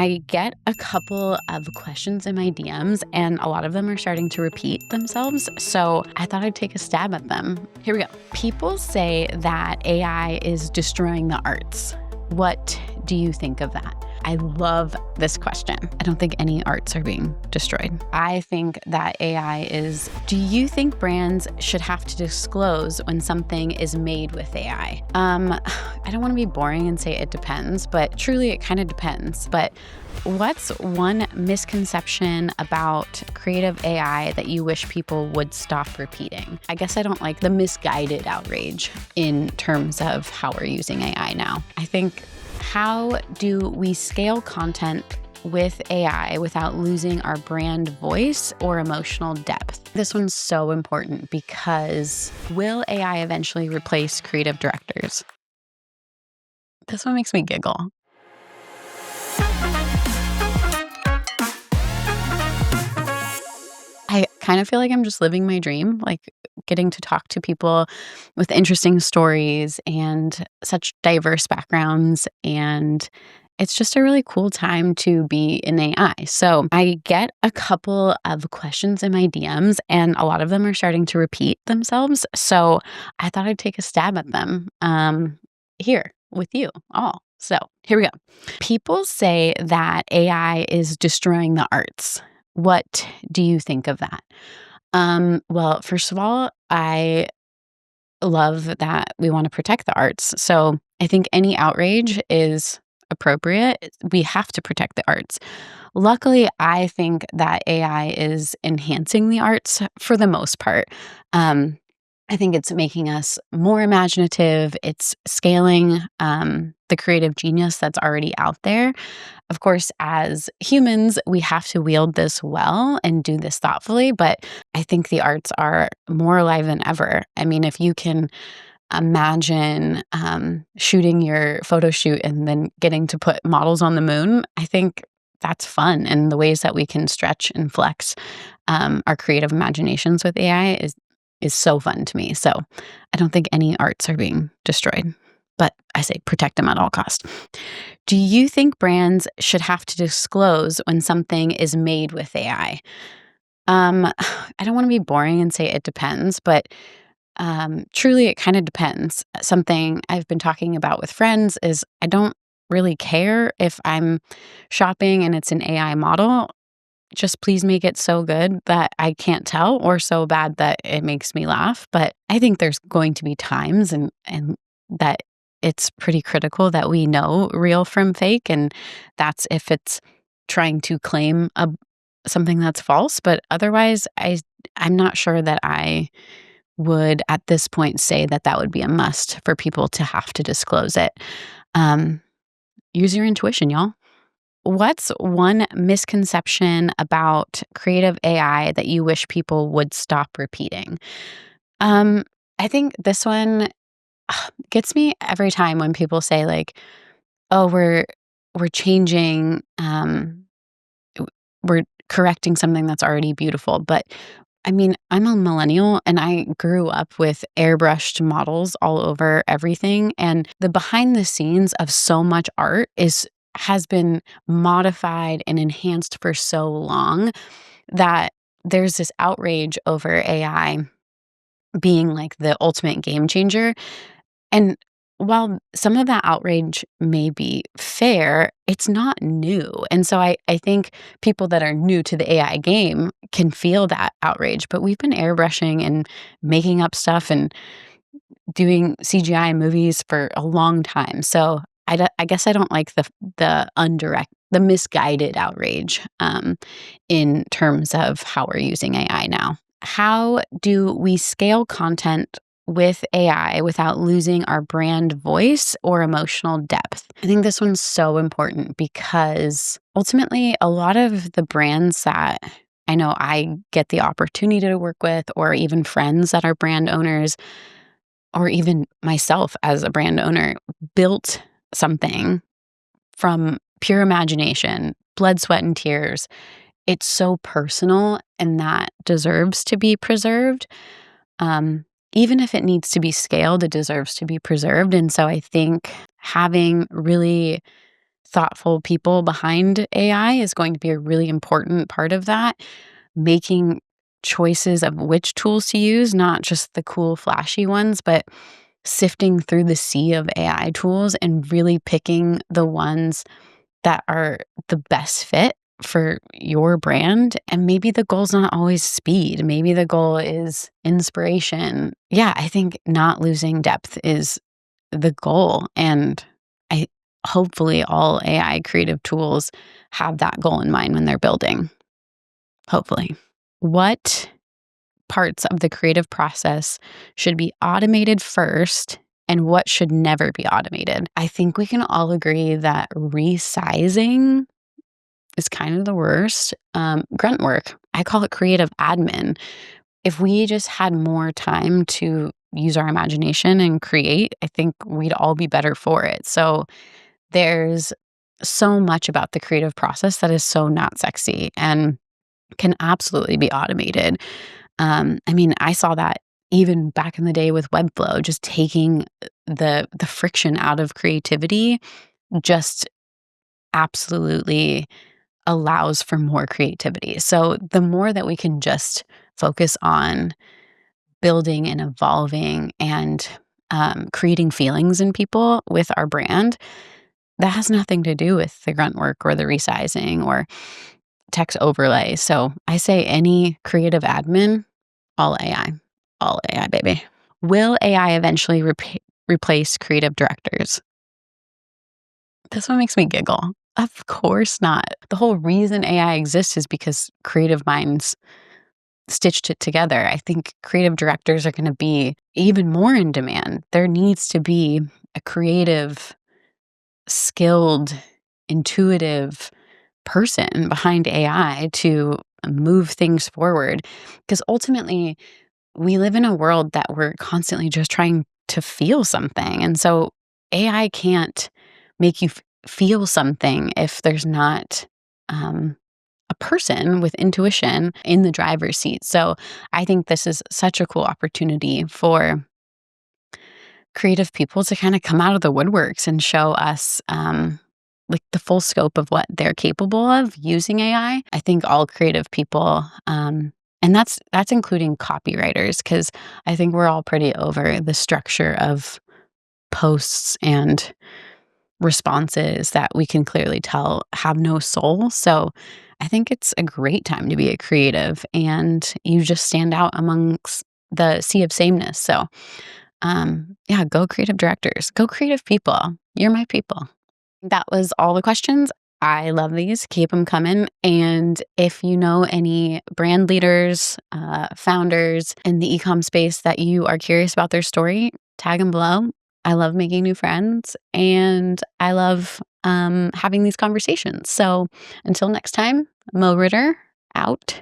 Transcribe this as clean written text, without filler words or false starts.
I get a couple of questions in my DMs, and a lot of them are starting to repeat themselves. So I thought I'd take a stab at them. Here we go. People say that AI is destroying the arts. What do you think of that? I love this question. I don't think any arts are being destroyed. I think that AI is. Do you think brands should have to disclose when something is made with AI? I don't want to be boring and say it depends, but truly it kind of depends. But what's one misconception about creative AI that you wish people would stop repeating? I guess I don't like the misguided outrage in terms of how we're using AI now. I think, how do we scale content with AI without losing our brand voice or emotional depth? This one's so important because will AI eventually replace creative directors? This one makes me giggle. I kind of feel like I'm just living my dream, like getting to talk to people with interesting stories and such diverse backgrounds. And it's just a really cool time to be in AI. So I get a couple of questions in my DMs, and a lot of them are starting to repeat themselves. So I thought I'd take a stab at them here with you all. So here we go. People say that AI is destroying the arts. What do you think of that? Well, first of all, I love that we want to protect the arts. So I think any outrage is appropriate. We have to protect the arts. Luckily, I think that AI is enhancing the arts for the most part. I think it's making us more imaginative. It's scaling the creative genius that's already out there. Of course, as humans, we have to wield this well and do this thoughtfully, but I think the arts are more alive than ever. I mean, if you can imagine shooting your photo shoot and then getting to put models on the moon, I think that's fun. And the ways that we can stretch and flex our creative imaginations with AI is so fun to me. So I don't think any arts are being destroyed, but I say protect them at all costs. Do you think brands should have to disclose when something is made with AI? I don't want to be boring and say it depends, but truly it kind of depends. Something I've been talking about with friends is I don't really care if I'm shopping and it's an AI model. Just please make it so good that I can't tell, or so bad that it makes me laugh. But I think there's going to be times and that it's pretty critical that we know real from fake, and that's if it's trying to claim something that's false. But otherwise, I'm not sure that I would at this point say that that would be a must for people to have to disclose it. Use your intuition, y'all. What's one misconception about creative AI that you wish people would stop repeating? I think this one gets me every time when people say like, "Oh, we're changing, we're correcting something that's already beautiful." But I mean, I'm a millennial and I grew up with airbrushed models all over everything, and the behind the scenes of so much art has been modified and enhanced for so long that there's this outrage over AI being like the ultimate game changer. And while some of that outrage may be fair, it's not new. And so I think people that are new to the AI game can feel that outrage. But we've been airbrushing and making up stuff and doing CGI movies for a long time. So I guess I don't like the misguided outrage in terms of how we're using AI now. How do we scale content with AI without losing our brand voice or emotional depth? I think this one's so important because ultimately a lot of the brands that I know I get the opportunity to work with, or even friends that are brand owners, or even myself as a brand owner, built something from pure imagination, blood, sweat, and tears. It's so personal, and that deserves to be preserved. Even if it needs to be scaled, it deserves to be preserved. And so I think having really thoughtful people behind AI is going to be a really important part of that. Making choices of which tools to use, not just the cool, flashy ones, but sifting through the sea of AI tools and really picking the ones that are the best fit for your brand. And maybe the goal's not always speed. Maybe the goal is inspiration. Yeah, I think not losing depth is the goal. And I hopefully all AI creative tools have that goal in mind when they're building. Hopefully. What parts of the creative process should be automated first and what should never be automated? I think we can all agree that resizing is kind of the worst. Grunt work, I call it creative admin. If we just had more time to use our imagination and create, I think we'd all be better for it. So there's so much about the creative process that is so not sexy and can absolutely be automated. I mean, I saw that even back in the day with Webflow, just taking the friction out of creativity just absolutely allows for more creativity. So the more that we can just focus on building and evolving and creating feelings in people with our brand, that has nothing to do with the grunt work or the resizing or text overlay. So I say any creative admin, all AI, baby. Will AI eventually replace creative directors? This one makes me giggle. Of course not. The whole reason AI exists is because creative minds stitched it together. I think creative directors are going to be even more in demand. There needs to be a creative, skilled, intuitive person behind AI to move things forward. Because ultimately, we live in a world that we're constantly just trying to feel something. And so AI can't make you feel something if there's not a person with intuition in the driver's seat. So I think this is such a cool opportunity for creative people to kind of come out of the woodworks and show us like the full scope of what they're capable of using AI. I think all creative people, and that's including copywriters, because I think we're all pretty over the structure of posts and responses that we can clearly tell have no soul. So I think it's a great time to be a creative and you just stand out amongst the sea of sameness. So yeah, go creative directors, go creative people. You're my people. That was all the questions. I love these. Keep them coming. And if you know any brand leaders, founders in the e-com space that you are curious about their story, tag them below. I love making new friends and I love having these conversations. So until next time, Mo Ritter out.